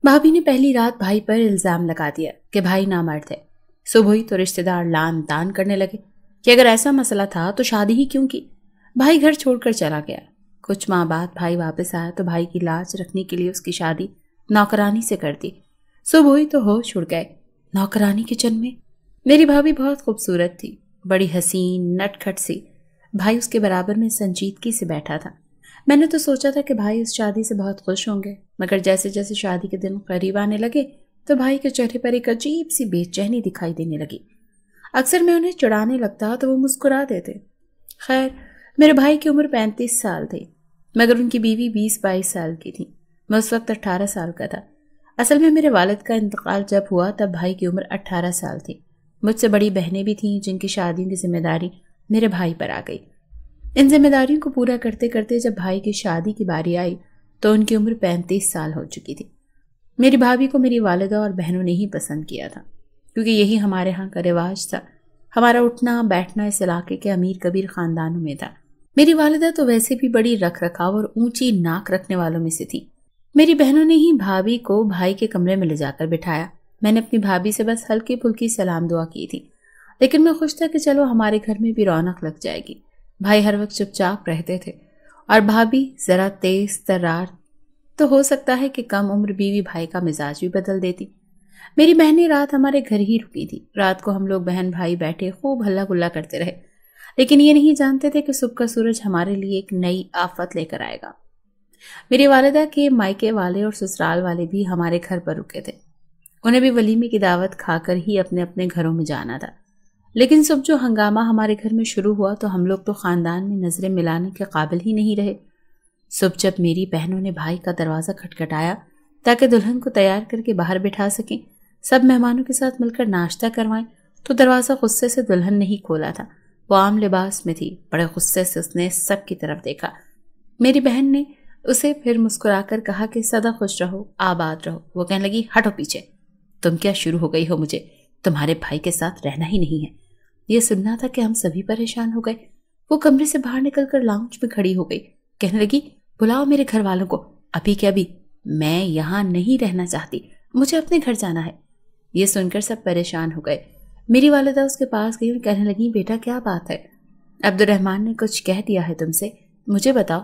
بھابھی نے پہلی رات بھائی پر الزام لگا دیا کہ بھائی نامرد ہے۔ صبح ہی تو رشتہ دار لان تان کرنے لگے کہ اگر ایسا مسئلہ تھا تو شادی ہی کیوں کی۔ بھائی گھر چھوڑ کر چلا گیا۔ کچھ ماہ بعد بھائی واپس آیا تو بھائی کی لاج رکھنے کے لیے اس کی شادی نوکرانی سے کر دی۔ صبح ہی تو ہوش اڑ گئے۔ نوکرانی کچن میں میری بھابھی بہت خوبصورت تھی، بڑی حسین نٹ کھٹ سی۔ بھائی اس کے برابر میں سنجیدگی سے بیٹھا تھا۔ میں نے تو سوچا تھا کہ بھائی اس شادی سے بہت خوش ہوں گے، مگر جیسے جیسے شادی کے دن قریب آنے لگے تو بھائی کے چہرے پر ایک عجیب سی بے چینی دکھائی دینے لگی۔ اکثر میں انہیں چڑھانے لگتا تو وہ مسکرا دیتے۔ خیر، میرے بھائی کی عمر 35 سال تھی، مگر ان کی بیوی 20-22 سال کی تھی۔ میں اس وقت 18 سال کا تھا۔ اصل میں میرے والد کا انتقال جب ہوا تب بھائی کی عمر 18 سال تھی۔ مجھ سے بڑی بہنیں بھی تھیں جن کی شادیوں کی ذمہ داری میرے بھائی پر آ گئی۔ ان ذمہ داریوں کو پورا کرتے کرتے جب بھائی کی شادی کی باری آئی تو ان کی عمر 35 سال ہو چکی تھی۔ میری بھابھی کو میری والدہ اور بہنوں نے ہی پسند کیا تھا، کیونکہ یہی ہمارے ہاں کا رواج تھا۔ ہمارا اٹھنا بیٹھنا اس علاقے کے امیر کبیر خاندانوں میں تھا۔ میری والدہ تو ویسے بھی بڑی رکھ رکھاؤ اور اونچی ناک رکھنے والوں میں سے تھی۔ میری بہنوں نے ہی بھابھی کو بھائی کے کمرے میں لے جا کر بٹھایا۔ میں نے اپنی بھابھی سے بس ہلکی پھلکی سلام دعا کی تھی، لیکن میں خوش تھا کہ چلو ہمارے گھر میں بھی رونق لگ جائے گی۔ بھائی ہر وقت چپ چاپ رہتے تھے اور بھابھی ذرا تیز ترار، تو ہو سکتا ہے کہ کم عمر بیوی بھائی کا مزاج بھی بدل دیتی۔ میری بہنیں رات ہمارے گھر ہی رکی تھی۔ رات کو ہم لوگ بہن بھائی بیٹھے خوب ہلا گلا کرتے رہے، لیکن یہ نہیں جانتے تھے کہ صبح کا سورج ہمارے لیے ایک نئی آفت لے کر آئے گا۔ میری والدہ کے مائکے والے اور سسرال والے بھی ہمارے گھر پر رکے تھے۔ انہیں بھی ولیمے کی دعوت کھا کر ہی اپنے اپنے گھروں میں جانا تھا، لیکن صبح جو ہنگامہ ہمارے گھر میں شروع ہوا تو ہم لوگ تو خاندان میں نظریں ملانے کے قابل ہی نہیں رہے۔ صبح جب میری بہنوں نے بھائی کا دروازہ کھٹکھٹایا تاکہ دلہن کو تیار کر کے باہر بٹھا سکیں، سب مہمانوں کے ساتھ مل کر ناشتہ کروائیں، تو دروازہ غصے سے دلہن نے ہی کھولا تھا۔ وہ عام لباس میں تھی۔ بڑے غصے سے اس نے سب کی طرف دیکھا۔ میری بہن نے اسے پھر مسکرا کر کہا کہ سدا خوش رہو، آباد رہو۔ وہ کہنے لگی، ہٹو پیچھے، تم کیا شروع ہو گئی ہو؟ مجھے تمہارے بھائی کے ساتھ رہنا ہی نہیں ہے۔ یہ سننا تھا کہ ہم سبھی پریشان ہو گئے۔ وہ کمرے سے باہر نکل کر لاؤنج میں کھڑی ہو گئی، کہنے لگی، بلاؤ میرے گھر والوں کو ابھی کے ابھی، میں یہاں نہیں رہنا چاہتی، مجھے اپنے گھر جانا ہے۔ یہ سن کر سب پریشان ہو گئے۔ میری والدہ اس کے پاس گئی اور کہنے لگی، بیٹا کیا بات ہے؟ عبد الرحمن نے کچھ کہہ دیا ہے تم سے؟ مجھے بتاؤ۔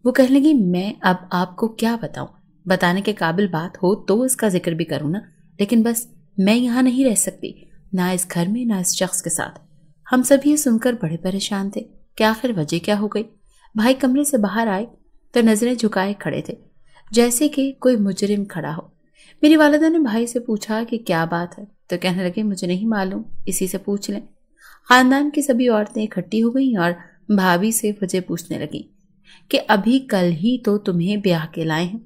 وہ کہنے لگی، میں اب آپ کو کیا بتاؤں؟ بتانے کے قابل بات ہو تو اس کا ذکر بھی کروں نا، لیکن بس میں یہاں نہیں رہ سکتی، نہ اس گھر میں نہ اس شخص کے ساتھ۔ ہم سب یہ سن کر بڑے پریشان تھے کہ آخر وجہ کیا ہو گئی۔ بھائی کمرے سے باہر آئے تو نظریں جھکائے کھڑے تھے، جیسے کہ کوئی مجرم کھڑا ہو۔ میری والدہ نے بھائی سے پوچھا کہ کیا بات ہے، تو کہنے لگے، مجھے نہیں معلوم، اسی سے پوچھ لیں۔ خاندان کی سبھی عورتیں اکٹھی ہو گئیں اور بھابھی سے وجہ پوچھنے لگیں کہ ابھی کل ہی تو تمہیں بیاہ کے لائے ہیں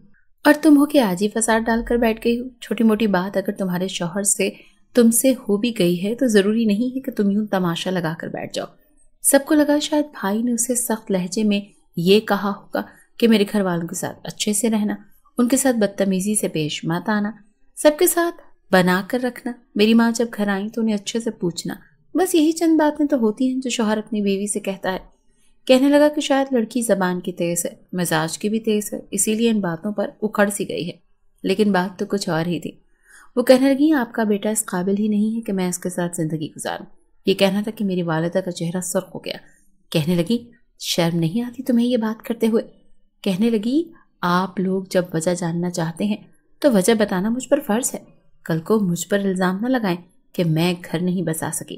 اور تم ہو کہ آج ہی فساد ڈال کر بیٹھ گئی ہو۔ چھوٹی موٹی بات اگر تمہارے شوہر سے تم سے ہو بھی گئی ہے تو ضروری نہیں ہے کہ تم یوں تماشا لگا کر بیٹھ جاؤ۔ سب کو لگا شاید بھائی نے اسے سخت لہجے میں یہ کہا ہوگا کہ میرے گھر والوں کے ساتھ اچھے سے رہنا، ان کے ساتھ بدتمیزی سے پیش مت آنا، سب کے ساتھ بنا کر رکھنا، میری ماں جب گھر آئیں تو انہیں اچھے سے پوچھنا۔ بس یہی چند باتیں تو ہوتی ہیں جو شوہر اپنی بیوی سے کہتا ہے۔ کہنے لگا کہ شاید لڑکی زبان کی تیز ہے، مزاج کی بھی تیز ہے، اسی لیے ان باتوں پر اکھڑ سی گئی ہے، لیکن بات تو کچھ اور ہی تھی۔ وہ کہنے لگی، آپ کا بیٹا اس قابل ہی نہیں ہے کہ میں اس کے ساتھ زندگی گزاروں۔ یہ کہنا تھا کہ میری والدہ کا چہرہ سرخ ہو گیا۔ کہنے لگی، شرم نہیں آتی تمہیں یہ بات کرتے ہوئے؟ کہنے لگی، آپ لوگ جب وجہ جاننا چاہتے ہیں تو وجہ بتانا مجھ پر فرض ہے، کل کو مجھ پر الزام نہ لگائیں کہ میں گھر نہیں بسا سکی۔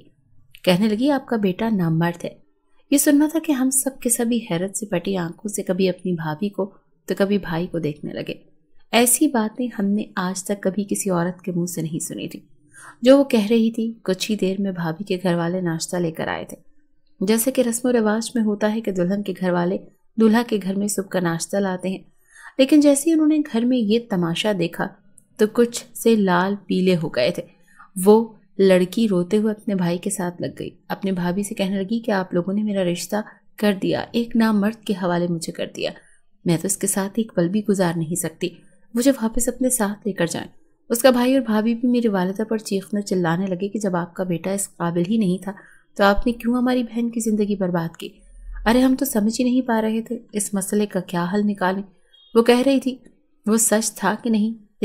کہنے لگی، آپ کا بیٹا نامرد ہے۔ یہ سننا تھا کہ ہم سب کے سبھی حیرت سے پٹی آنکھوں سے کبھی اپنی بھابھی کو تو کبھی بھائی کو دیکھنے لگے۔ ایسی باتیں ہم نے آج تک کبھی کسی عورت کے منہ سے نہیں سنی تھی۔ جو وہ کہہ رہی تھی، کچھ ہی دیر میں بھابھی کے گھر والے ناشتہ لے کر آئے تھے۔ جیسے کہ رسم و رواج میں ہوتا ہے کہ دلہن کے گھر والے دولہا کے گھر میں صبح کا ناشتہ لاتے ہیں، لیکن جیسے انہوں نے گھر میں یہ تماشا دیکھا تو کچھ سے لال پیلے ہو گئے تھے۔ وہ لڑکی روتے ہوئے اپنے بھائی کے ساتھ لگ گئی، اپنے بھابھی سے کہنے لگی کہ آپ لوگوں نے میرا رشتہ کر دیا، ایک نامرد کے حوالے مجھے کر دیا، میں تو اس کے ساتھ ایک پل بھی گزار نہیں سکتی، مجھے واپس اپنے ساتھ لے کر جائیں۔ اس کا بھائی اور بھابھی بھی میری والدہ پر چیخنے چلانے لگے کہ جب آپ کا بیٹا اس قابل ہی نہیں تھا تو آپ نے کیوں ہماری بہن کی زندگی برباد کی؟ ارے ہم تو سمجھ ہی نہیں پا رہے تھے اس مسئلے کا کیا حل نکالیں۔ وہ کہہ رہی تھی، وہ سچ تھا کہ نہیں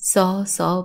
100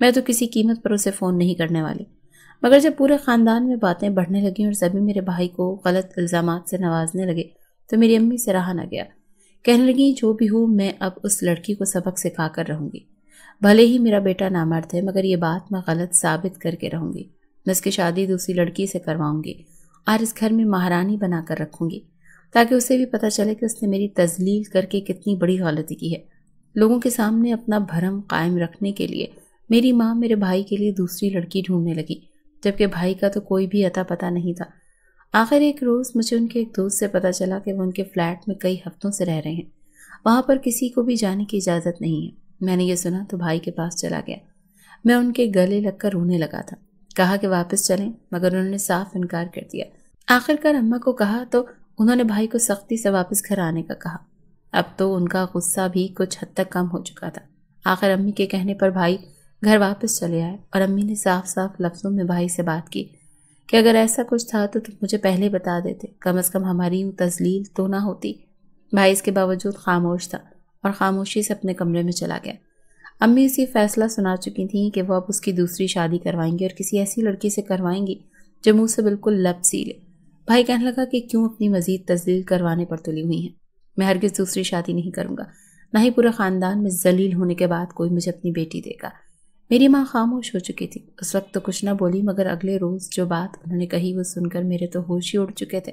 میں تو کسی قیمت پر اسے فون نہیں کرنے والی۔ مگر جب پورے خاندان میں باتیں بڑھنے لگیں اور سبھی میرے بھائی کو غلط الزامات سے نوازنے لگے تو میری امی سے رہا نہ گیا۔ کہنے لگی جو بھی ہو میں اب اس لڑکی کو سبق سکھا کر رہوں گی، بھلے ہی میرا بیٹا نامرد ہے مگر یہ بات میں غلط ثابت کر کے رہوں گی۔ میں اس کی شادی دوسری لڑکی سے کرواؤں گی اور اس گھر میں مہارانی بنا کر رکھوں گی تاکہ اسے بھی پتہ چلے کہ اس نے میری تذلیل کر کے کتنی بڑی غلطی کی ہے۔ لوگوں کے سامنے اپنا بھرم قائم رکھنے کے لیے میری ماں میرے بھائی کے لیے دوسری لڑکی ڈھونڈنے لگی، جبکہ بھائی کا تو کوئی بھی اتا پتہ نہیں تھا۔ آخر ایک روز مجھے ان کے ایک دوست سے پتہ چلا کہ وہ ان کے فلیٹ میں کئی ہفتوں سے رہ رہے ہیں، وہاں پر کسی کو بھی جانے کی اجازت نہیں ہے۔ میں نے یہ سنا تو بھائی کے پاس چلا گیا۔ میں ان کے گلے لگ کر رونے لگا تھا، کہا کہ واپس چلیں، مگر انہوں نے صاف انکار کر دیا۔ آخر کار اماں کو کہا تو انہوں نے بھائی کو سختی سے واپس گھر آنے کا کہا۔ اب تو ان کا غصہ بھی کچھ حد تک کم ہو چکا تھا۔ آخر امی کے کہنے پر بھائی گھر واپس چلے آئے اور امی نے صاف صاف لفظوں میں بھائی سے بات کی کہ اگر ایسا کچھ تھا تو تم مجھے پہلے بتا دیتے، کم از کم ہماری یوں تذلیل تو نہ ہوتی۔ بھائی اس کے باوجود خاموش تھا اور خاموشی سے اپنے کمرے میں چلا گیا۔ امی اسی فیصلہ سنا چکی تھیں کہ وہ اب اس کی دوسری شادی کروائیں گی اور کسی ایسی لڑکی سے کروائیں گی جو منہ سے بالکل لب سی لے۔ بھائی کہنے لگا کہ کیوں اپنی مزید تذلیل کروانے پر تلی ہوئی ہیں، میں ہرگز دوسری شادی نہیں کروں گا، نہ ہی پورے خاندان میں ذلیل ہونے کے بعد کوئی مجھے اپنی بیٹی دے گا۔ میری ماں خاموش ہو چکی تھی، اس وقت تو کچھ نہ بولی، مگر اگلے روز جو بات انہوں نے کہی وہ سن کر میرے تو ہوش ہی اڑ چکے تھے۔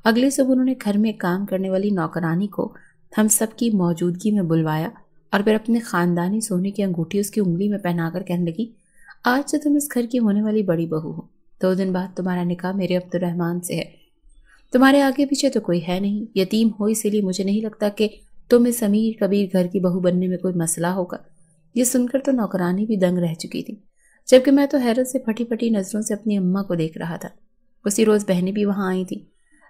اگلے صبح انہوں نے گھر میں کام کرنے والی نوکرانی کو ہم سب کی موجودگی میں بلوایا اور پھر اپنے خاندانی سونے کی انگوٹھی اس کی انگلی میں پہنا کر کہنے لگی، آج سے تم اس گھر کی ہونے والی بڑی بہو ہو، 2 دن بعد تمہارا نکاح میرے عبد الرحمن سے ہے، تمہارے آگے پیچھے تو کوئی ہے نہیں، یتیم ہو، اسی لیے مجھے نہیں لگتا کہ تم اس امیر کبیر گھر کی بہو بننے میں کوئی مسئلہ ہوگا۔ یہ سن کر تو نوکرانی بھی دنگ رہ چکی تھی، جبکہ میں تو حیرت سے پھٹی پھٹی نظروں سے اپنی اماں کو دیکھ رہا تھا۔ اسی روز بہنیں بھی وہاں آئی تھیں۔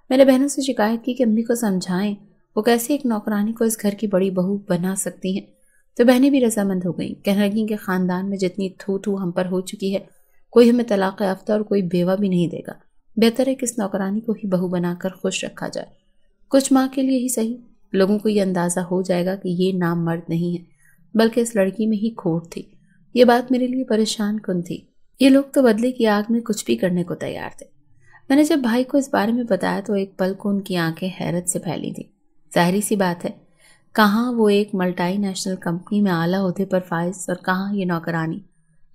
میں نے بہنوں سے شکایت کی کہ امی کو سمجھائیں وہ کیسے ایک نوکرانی کو اس گھر کی بڑی بہو بنا سکتی ہیں، تو بہنیں بھی رضامند ہو گئیں، کہنے لگیں کہ خاندان میں جتنی تھو تھو ہم پر ہو چکی ہے، کوئی ہمیں طلاق یافتہ اور کوئی بیوہ بھی نہیں دے گا، بہتر ہے کہ اس نوکرانی کو ہی بہو بنا کر خوش رکھا جائے۔ کچھ ماہ کے لیے ہی صحیح، لوگوں کو یہ اندازہ ہو جائے گا کہ یہ نام مرد نہیں ہے بلکہ اس لڑکی میں ہی کھوٹ تھی۔ یہ بات میرے لیے پریشان کن تھی۔ یہ لوگ تو بدلے کی آگ میں کچھ بھی کرنے کو تیار تھے۔ میں نے جب بھائی کو اس بارے میں بتایا تو ایک پل کو ان کی آنکھیں حیرت سے پھیلی تھیں۔ ظاہری سی بات ہے، کہاں وہ ایک ملٹی نیشنل کمپنی میں اعلیٰ عہدے پر فائز اور کہاں یہ نوکرانی۔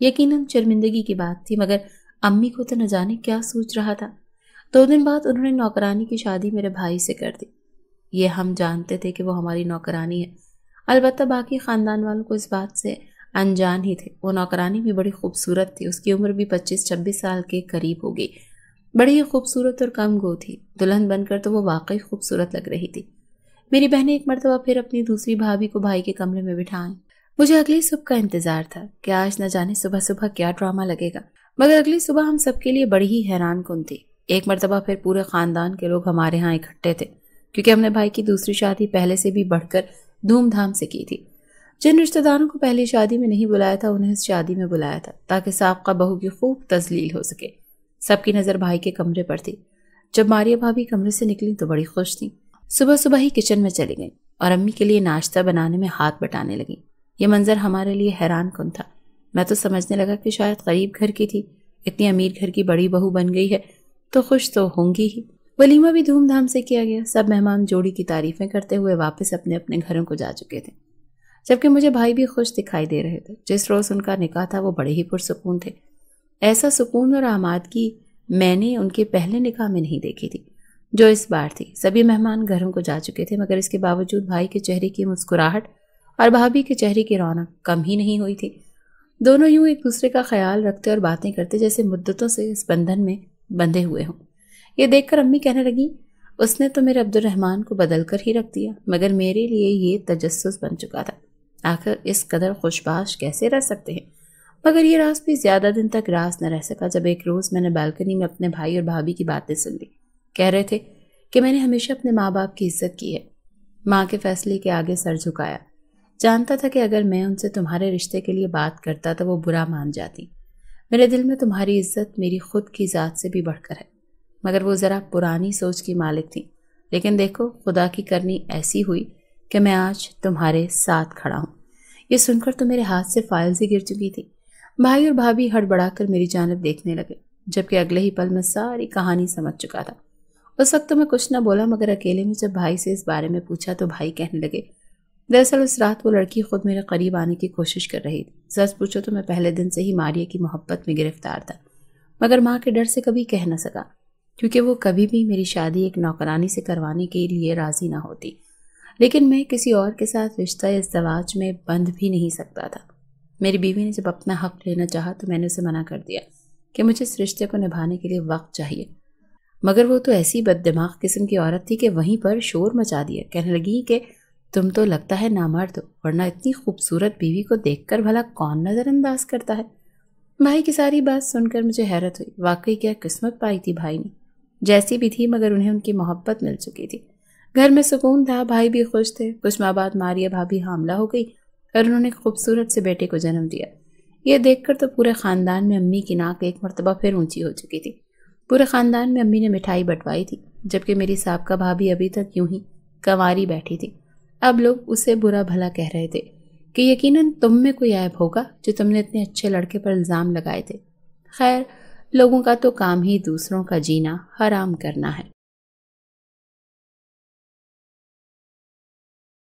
یقیناً شرمندگی کی بات تھی، مگر امی کو تو نہ جانے کیا سوچ رہا تھا۔ 2 دن بعد انہوں نے نوکرانی کی شادی میرے بھائی سے کر دی۔ یہ ہم جانتے تھے کہ وہ ہماری نوکرانی ہے، البتہ باقی خاندان والوں کو اس بات سے انجان ہی تھے۔ وہ نوکرانی بھی بڑی خوبصورت تھی، اس کی عمر بھی 25-26 سال کے قریب ہوگی، بڑی ہی خوبصورت اور کم گو تھی۔ دلہن بن کر تو وہ واقعی خوبصورت لگ رہی تھی۔ میری بہنیں ایک مرتبہ پھر اپنی دوسری بھابھی کو بھائی کے کمرے میں بٹھائیں۔ مجھے اگلی صبح کا انتظار تھا کہ آج نہ جانے صبح صبح کیا ڈرامہ لگے گا، مگر اگلی صبح ہم سب کے لیے بڑی ہی حیران کن تھی۔ ایک مرتبہ پھر پورے خاندان کے لوگ ہمارے ہاں اکٹھے تھے، کیونکہ ہم نے بھائی کی دوسری شادی پہلے سے بھی بڑھ کر دھوم دھام سے کی تھی۔ جن رشتہ داروں کو پہلی شادی میں نہیں بلایا تھا انہیں اس شادی میں بلایا تھا تاکہ سابقہ بہو کی خوب تذلیل ہو سکے۔ سب کی نظر بھائی کے کمرے پر تھی۔ جب ماریا بھابھی کمرے سے نکلی تو بڑی خوش تھیں۔ صبح صبح ہی کچن میں چلی گئیں اور امی کے لیے ناشتہ بنانے میں ہاتھ بٹانے لگیں۔ یہ منظر ہمارے لیے حیران کن تھا۔ میں تو سمجھنے لگا کہ شاید غریب گھر کی تھی، اتنی امیر گھر کی بڑی بہو بن گئی ہے تو خوش تو ہوں گی ہی۔ ولیمہ بھی دھوم دھام سے کیا گیا۔ سب مہمان جوڑی کی تعریفیں کرتے ہوئے واپس اپنے اپنے گھروں کو جا چکے تھے، جبکہ مجھے بھائی بھی خوش دکھائی دے رہے تھے۔ جس روز ان کا نکاح تھا وہ بڑے ہی پرسکون تھے۔ ایسا سکون اور آمادگی میں نے ان کے پہلے نکاح میں نہیں دیکھی تھی جو اس بار تھی۔ سبھی مہمان گھروں کو جا چکے تھے، مگر اس کے باوجود بھائی کے چہرے کی مسکراہٹ اور بھابھی کے چہرے کی رونق کم ہی نہیں ہوئی تھی۔ دونوں یوں ایک دوسرے کا خیال رکھتے اور باتیں کرتے جیسے مدتوں سے اس بندھن میں بندھے ہوئے ہوں۔ یہ دیکھ کر امی کہنے لگی، اس نے تو میرے عبد الرحمن کو بدل کر ہی رکھ دیا، مگر میرے لیے یہ تجسس بن چکا تھا۔ آخر اس قدر خوشباش کیسے رہ سکتے ہیں؟ مگر یہ راز بھی زیادہ دن تک راز نہ رہ سکا جب ایک روز میں نے بالکنی میں اپنے بھائی اور بھابھی کی باتیں سن لی۔ کہہ رہے تھے کہ میں نے ہمیشہ اپنے ماں باپ کی عزت کی ہے، ماں کے فیصلے کے آگے سر جھکایا، جانتا تھا کہ اگر میں ان سے تمہارے رشتے کے لیے بات کرتا تو وہ برا مان جاتی۔ میرے دل میں تمہاری عزت میری خود کی ذات سے بھی بڑھ کر ہے، مگر وہ ذرا پرانی سوچ کی مالک تھی۔ لیکن دیکھو خدا کی کرنی ایسی ہوئی کہ میں آج تمہارے ساتھ کھڑا ہوں۔ یہ سن کر تو میرے ہاتھ سے فائل سی گر چکی تھی۔ بھائی اور بھابھی ہڑبڑا کر میری جانب دیکھنے لگے، جبکہ اگلے ہی پل میں ساری کہانی سمجھ چکا تھا۔ اس وقت تو میں کچھ نہ بولا، مگر اکیلے میں جب بھائی سے اس بارے میں پوچھا تو بھائی کہنے لگے، دراصل اس رات وہ لڑکی خود میرے قریب آنے کی کوشش کر رہی تھی۔ سچ پوچھو تو میں پہلے دن سے ہی ماریہ کی محبت میں گرفتار تھا، مگر ماں کے ڈر سے کبھی کہہ نہ سکا، کیونکہ وہ کبھی بھی میری شادی ایک نوکرانی سے کروانے کے لیے راضی نہ ہوتی۔ لیکن میں کسی اور کے ساتھ رشتہ ازدواج میں بندھ بھی نہیں سکتا تھا۔ میری بیوی نے جب اپنا حق لینا چاہا تو میں نے اسے منع کر دیا کہ مجھے اس رشتے کو نبھانے کے لیے وقت چاہیے، مگر وہ تو ایسی بد دماغ قسم کی عورت تھی کہ وہیں پر شور مچا دیا، کہنے لگی کہ تم تو لگتا ہے نامرد ہو، ورنہ اتنی خوبصورت بیوی کو دیکھ کر بھلا کون نظر انداز کرتا ہے۔ بھائی کی ساری بات سن کر مجھے حیرت ہوئی، واقعی کیا قسمت پائی تھی بھائی نے، جیسی بھی تھی مگر انہیں ان کی محبت مل چکی تھی۔ گھر میں سکون تھا، بھائی بھی خوش تھے۔ کچھ ماہ بعد ماریہ بھابھی حاملہ ہو گئی اور انہوں نے ایک خوبصورت سے بیٹے کو جنم دیا۔ یہ دیکھ کر تو پورے خاندان میں امی کی ناک ایک مرتبہ پھر اونچی ہو چکی تھی۔ پورے خاندان میں امی نے مٹھائی بٹوائی تھی، جبکہ میری سابقہ بھابھی ابھی تک یوں ہی کنواری بیٹھی تھی۔ اب لوگ اسے برا بھلا کہہ رہے تھے کہ یقیناً تم میں کوئی عیب ہوگا جو تم نے اتنے اچھے لڑکے پر الزام لگائے تھے۔ خیر، لوگوں کا تو کام ہی دوسروں کا جینا حرام کرنا ہے۔